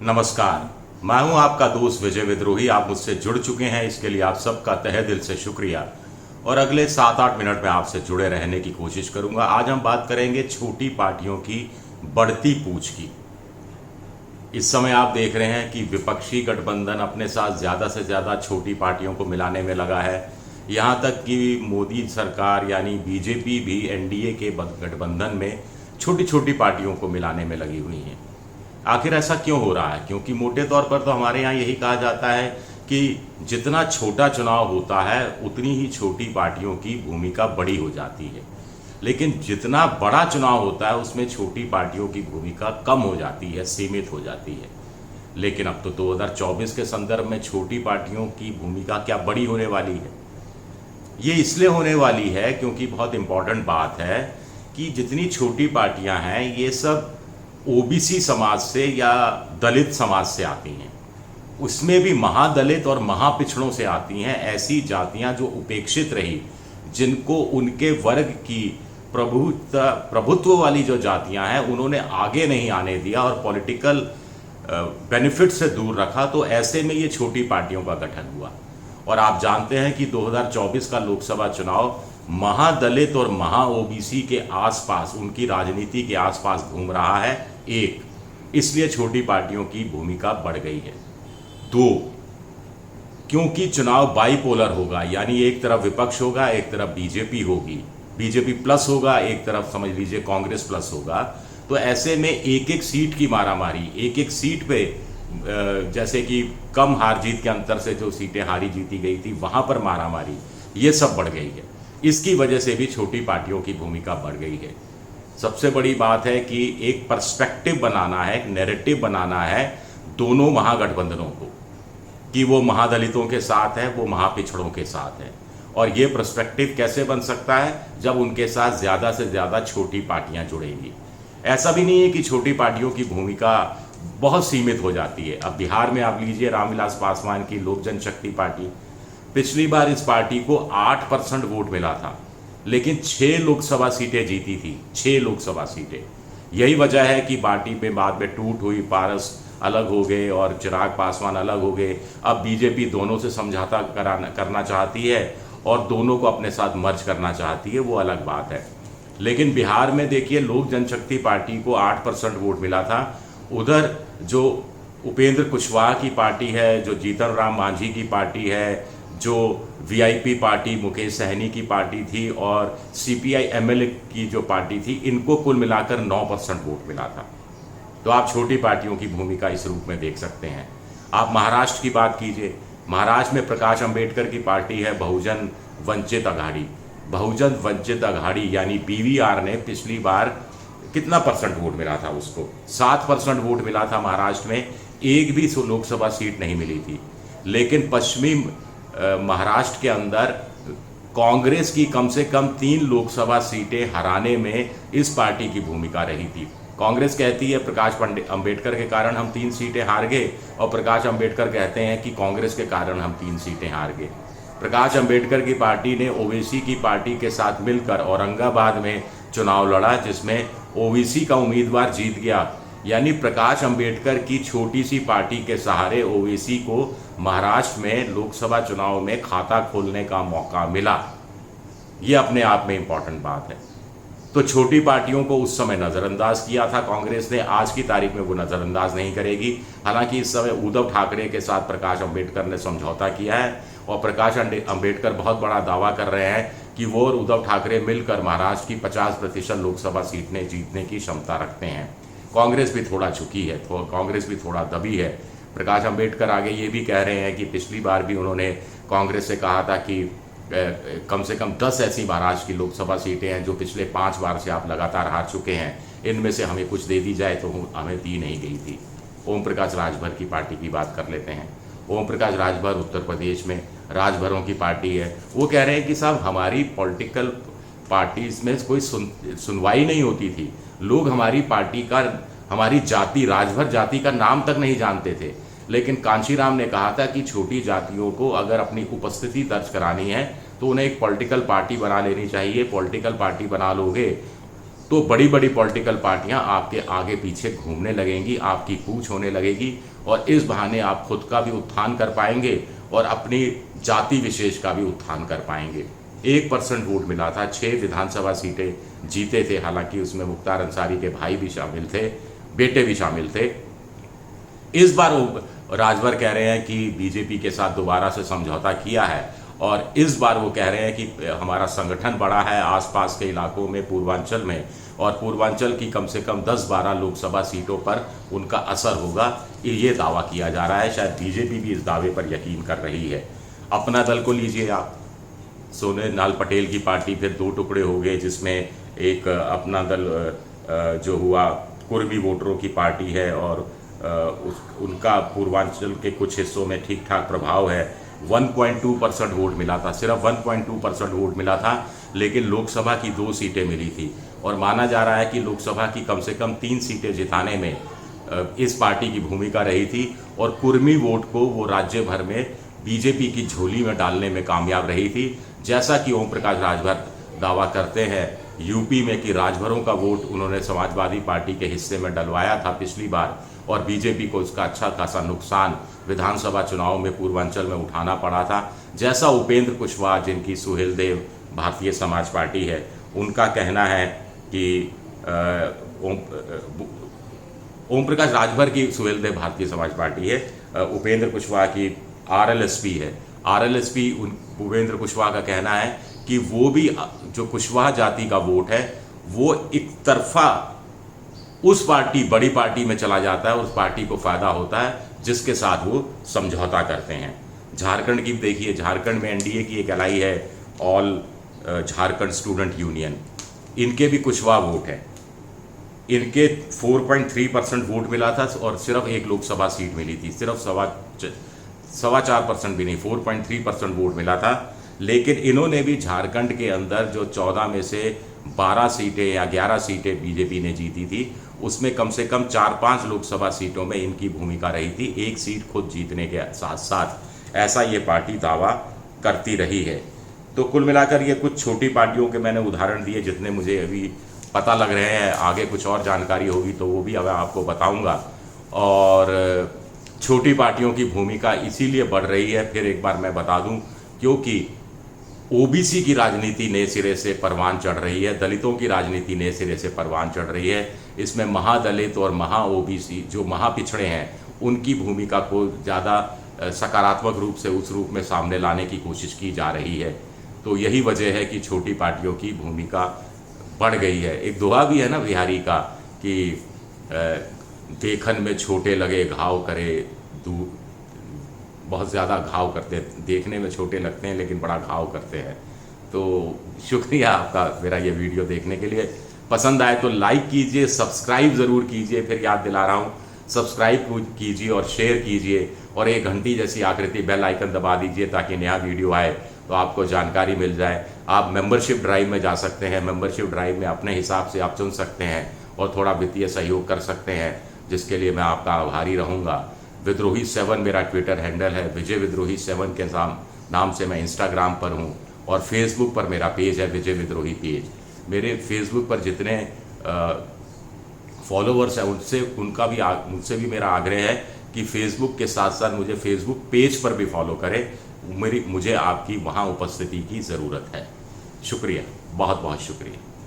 नमस्कार। मैं हूं आपका दोस्त विजय विद्रोही। आप मुझसे जुड़ चुके हैं, इसके लिए आप सबका तहे दिल से शुक्रिया। और अगले 7-8 मिनट में आपसे जुड़े रहने की कोशिश करूंगा। आज हम बात करेंगे छोटी पार्टियों की बढ़ती पूछ की। इस समय आप देख रहे हैं कि विपक्षी गठबंधन अपने साथ ज़्यादा से ज़्यादा छोटी पार्टियों को मिलाने में लगा है। यहाँ तक कि मोदी सरकार यानी बीजेपी भी एनडीए के गठबंधन में छोटी छोटी पार्टियों को मिलाने में लगी हुई हैं। आखिर ऐसा क्यों हो रहा है? क्योंकि मोटे तौर पर तो हमारे यहाँ यही कहा जाता है कि जितना छोटा चुनाव होता है उतनी ही छोटी पार्टियों की भूमिका बड़ी हो जाती है, लेकिन जितना बड़ा चुनाव होता है उसमें छोटी पार्टियों की भूमिका कम हो जाती है, सीमित हो जाती है। लेकिन अब तो 2024 के संदर्भ में छोटी पार्टियों की भूमिका क्या बड़ी होने वाली है? ये इसलिए होने वाली है क्योंकि बहुत इम्पॉर्टेंट बात है कि जितनी छोटी पार्टियां हैं ये सब ओबीसी समाज से या दलित समाज से आती हैं। उसमें भी महादलित और महापिछड़ों से आती हैं, ऐसी जातियां जो उपेक्षित रही, जिनको उनके वर्ग की प्रभुत्व वाली जो जातियां हैं उन्होंने आगे नहीं आने दिया और पॉलिटिकल बेनिफिट से दूर रखा। तो ऐसे में ये छोटी पार्टियों का गठन हुआ। और आप जानते हैं कि 2024 का लोकसभा चुनाव महादलित और महा ओबीसी के आसपास, उनकी राजनीति के आसपास घूम रहा है। एक, इसलिए छोटी पार्टियों की भूमिका बढ़ गई है। दो, क्योंकि चुनाव बाइपोलर होगा, यानी एक तरफ विपक्ष होगा, एक तरफ बीजेपी होगी, बीजेपी प्लस होगा, एक तरफ समझ लीजिए कांग्रेस प्लस होगा। तो ऐसे में एक एक सीट की मारामारी, एक एक सीट पे जैसे कि कम हार जीत के अंतर से जो सीटें हारी जीती गई थी वहां पर मारामारी, ये सब बढ़ गई है। इसकी वजह से भी छोटी पार्टियों की भूमिका बढ़ गई है। सबसे बड़ी बात है कि एक पर्सपेक्टिव बनाना है, एक नैरेटिव बनाना है दोनों महागठबंधनों को, कि वो महादलितों के साथ है, वो महापिछड़ों के साथ है। और ये पर्सपेक्टिव कैसे बन सकता है? जब उनके साथ ज़्यादा से ज़्यादा छोटी पार्टियां जुड़ेंगी। ऐसा भी नहीं है कि छोटी पार्टियों की भूमिका बहुत सीमित हो जाती है। अब बिहार में आप लीजिए रामविलास पासवान की लोक जनशक्ति पार्टी, पिछली बार इस पार्टी को 8% वोट मिला था, लेकिन 6 लोकसभा सीटें जीती थी, 6 लोकसभा सीटें। यही वजह है कि पार्टी में बाद में टूट हुई, पारस अलग हो गए और चिराग पासवान अलग हो गए। अब बीजेपी दोनों से समझौता करना चाहती है और दोनों को अपने साथ मर्ज करना चाहती है, वो अलग बात है। लेकिन बिहार में देखिए लोक जनशक्ति पार्टी को 8% वोट मिला था। उधर जो उपेंद्र कुशवाहा की पार्टी है, जो जीतन राम मांझी की पार्टी है, जो वीआईपी पार्टी मुकेश सहनी की पार्टी थी और सीपीआई एमएल की जो पार्टी थी, इनको कुल मिलाकर 9% वोट मिला था। तो आप छोटी पार्टियों की भूमिका इस रूप में देख सकते हैं। आप महाराष्ट्र की बात कीजिए। महाराष्ट्र में प्रकाश अंबेडकर की पार्टी है बहुजन वंचित अघाड़ी। बहुजन वंचित अघाड़ी यानी बीवीआर ने पिछली बार कितना परसेंट वोट मिला था उसको? 7% वोट मिला था महाराष्ट्र में। एक भी लोकसभा सीट नहीं मिली थी। लेकिन पश्चिमी महाराष्ट्र के अंदर कांग्रेस की कम से कम 3 लोकसभा सीटें हराने में इस पार्टी की भूमिका रही थी। कांग्रेस कहती है प्रकाश अंबेडकर के कारण हम 3 सीटें हार गए, और प्रकाश अंबेडकर कहते हैं कि कांग्रेस के कारण हम 3 सीटें हार गए। प्रकाश अंबेडकर की पार्टी ने ओवैसी की पार्टी के साथ मिलकर औरंगाबाद में चुनाव लड़ा, जिसमें ओवैसी का उम्मीदवार जीत गया। यानी प्रकाश अंबेडकर की छोटी सी पार्टी के सहारे ओवैसी को महाराष्ट्र में लोकसभा चुनाव में खाता खोलने का मौका मिला। ये अपने आप में इम्पॉर्टेंट बात है। तो छोटी पार्टियों को उस समय नज़रअंदाज किया था कांग्रेस ने, आज की तारीख में वो नज़रअंदाज नहीं करेगी। हालांकि इस समय उद्धव ठाकरे के साथ प्रकाश अंबेडकर ने समझौता किया है और प्रकाश अंबेडकर बहुत बड़ा दावा कर रहे हैं कि वो और उद्धव ठाकरे मिलकर महाराष्ट्र की 50% लोकसभा सीटें जीतने की क्षमता रखते हैं। कांग्रेस भी थोड़ा झुकी है, कांग्रेस भी थोड़ा दबी है। प्रकाश अंबेडकर आगे ये भी कह रहे हैं कि पिछली बार भी उन्होंने कांग्रेस से कहा था कि कम से कम 10 ऐसी महाराष्ट्र की लोकसभा सीटें हैं जो पिछले 5 बार से आप लगातार हार चुके हैं, इनमें से हमें कुछ दे दी जाए, तो हमें दी नहीं गई थी। ओम प्रकाश राजभर की पार्टी की बात कर लेते हैं। ओम प्रकाश राजभर उत्तर प्रदेश में राजभरों की पार्टी है। वो कह रहे हैं कि साहब हमारी पॉलिटिकल पार्टीज में कोई सुनवाई नहीं होती थी। लोग हमारी पार्टी का, हमारी जाति, राजभर जाति का नाम तक नहीं जानते थे। लेकिन कांशीराम ने कहा था कि छोटी जातियों को अगर अपनी उपस्थिति दर्ज करानी है तो उन्हें एक पॉलिटिकल पार्टी बना लेनी चाहिए। पॉलिटिकल पार्टी बना लोगे तो बड़ी बड़ी पॉलिटिकल पार्टियां आपके आगे पीछे घूमने लगेंगी, आपकी पूछ होने लगेगी, और इस बहाने आप खुद का भी उत्थान कर पाएंगे और अपनी जाति विशेष का भी उत्थान कर पाएंगे। 1% वोट मिला था, 6 विधानसभा सीटें जीते थे, हालांकि उसमें मुख्तार अंसारी के भाई भी शामिल थे, बेटे भी शामिल थे। इस बार वो राजभर कह रहे हैं कि बीजेपी के साथ दोबारा से समझौता किया है, और इस बार वो कह रहे हैं कि हमारा संगठन बड़ा है आसपास के इलाकों में, पूर्वांचल में, और पूर्वांचल की कम से कम 10-12 लोकसभा सीटों पर उनका असर होगा, ये दावा किया जा रहा है। शायद बीजेपी भी इस दावे पर यकीन कर रही है। अपना दल को लीजिए आप, सोनेलाल पटेल की पार्टी फिर 2 टुकड़े हो गए, जिसमें एक अपना दल जो हुआ कुर्मी वोटरों की पार्टी है, और उनका पूर्वांचल के कुछ हिस्सों में ठीक ठाक प्रभाव है। 1.2% वोट मिला था, सिर्फ 1.2% वोट मिला था, लेकिन लोकसभा की 2 सीटें मिली थी, और माना जा रहा है कि लोकसभा की कम से कम 3 सीटें जिताने में इस पार्टी की भूमिका रही थी, और कुर्मी वोट को वो राज्य भर में बीजेपी की झोली में डालने में कामयाब रही थी। जैसा कि ओम प्रकाश राजभर दावा करते हैं यूपी में कि राजभरों का वोट उन्होंने समाजवादी पार्टी के हिस्से में डलवाया था पिछली बार, और बीजेपी को उसका अच्छा खासा नुकसान विधानसभा चुनाव में पूर्वांचल में उठाना पड़ा था। जैसा उपेंद्र कुशवाहा, जिनकी सुहेलदेव भारतीय समाज पार्टी है, उनका कहना है कि ओम प्रकाश राजभर की सुहेलदेव भारतीय समाज पार्टी है, उपेंद्र कुशवाहा की आरएलएसपी है। आरएलएसपी उपेंद्र कुशवाहा का कहना है कि वो भी जो कुशवाहा जाति का वोट है वो एक तरफा उस पार्टी, बड़ी पार्टी में चला जाता है, उस पार्टी को फायदा होता है जिसके साथ वो समझौता करते हैं। झारखंड की देखिए, झारखंड में एनडीए की एक एलआई है, ऑल झारखंड स्टूडेंट यूनियन, इनके भी कुशवाहा वोट है। इनके 4.3% वोट मिला था, और सिर्फ 1 लोकसभा सीट मिली थी, सिर्फ 4.25% भी नहीं, 4.3% वोट मिला था। लेकिन इन्होंने भी झारखंड के अंदर जो 14 में से 12 सीटें या 11 सीटें बीजेपी ने जीती थी, उसमें कम से कम 4-5 लोकसभा सीटों में इनकी भूमिका रही थी, 1 सीट खुद जीतने के साथ साथ। ऐसा ये पार्टी दावा करती रही है। तो कुल मिलाकर ये कुछ छोटी पार्टियों के मैंने उदाहरण दिए जितने मुझे अभी पता लग रहे हैं। आगे कुछ और जानकारी होगी तो वो भी अब आपको बताऊंगा। और छोटी पार्टियों की भूमिका इसीलिए बढ़ रही है, फिर एक बार मैं बता दूं, क्योंकि ओबीसी की राजनीति नए सिरे से परवान चढ़ रही है, दलितों की राजनीति नए सिरे से परवान चढ़ रही है। इसमें महादलित और महा ओबीसी, जो महापिछड़े हैं, उनकी भूमिका को ज़्यादा सकारात्मक रूप से उस रूप में सामने लाने की कोशिश की जा रही है। तो यही वजह है कि छोटी पार्टियों की भूमिका बढ़ गई है। एक दोहा भी है ना बिहारी का कि देखन में छोटे लगे घाव करे दूर, बहुत ज़्यादा घाव करते हैं, देखने में छोटे लगते हैं लेकिन बड़ा घाव करते हैं। तो शुक्रिया आपका मेरा ये वीडियो देखने के लिए। पसंद आए तो लाइक कीजिए, सब्सक्राइब ज़रूर कीजिए, फिर याद दिला रहा हूँ, सब्सक्राइब कीजिए और शेयर कीजिए, और एक घंटी जैसी आकृति बेल आइकन दबा दीजिए ताकि नया वीडियो आए तो आपको जानकारी मिल जाए। आप मेंबरशिप ड्राइव में जा सकते हैं, मेंबरशिप ड्राइव में अपने हिसाब से आप चुन सकते हैं और थोड़ा वित्तीय सहयोग कर सकते हैं, जिसके लिए मैं आपका आभारी रहूँगा। विद्रोही 7 मेरा ट्विटर हैंडल है, विजय विद्रोही 7 के नाम से मैं इंस्टाग्राम पर हूँ, और फेसबुक पर मेरा पेज है विजय विद्रोही पेज। मेरे फेसबुक पर जितने फॉलोअर्स हैं उनसे भी मेरा आग्रह है कि फेसबुक के साथ साथ मुझे फेसबुक पेज पर भी फॉलो करें। मुझे आपकी वहाँ उपस्थिति की ज़रूरत है। शुक्रिया, बहुत बहुत शुक्रिया।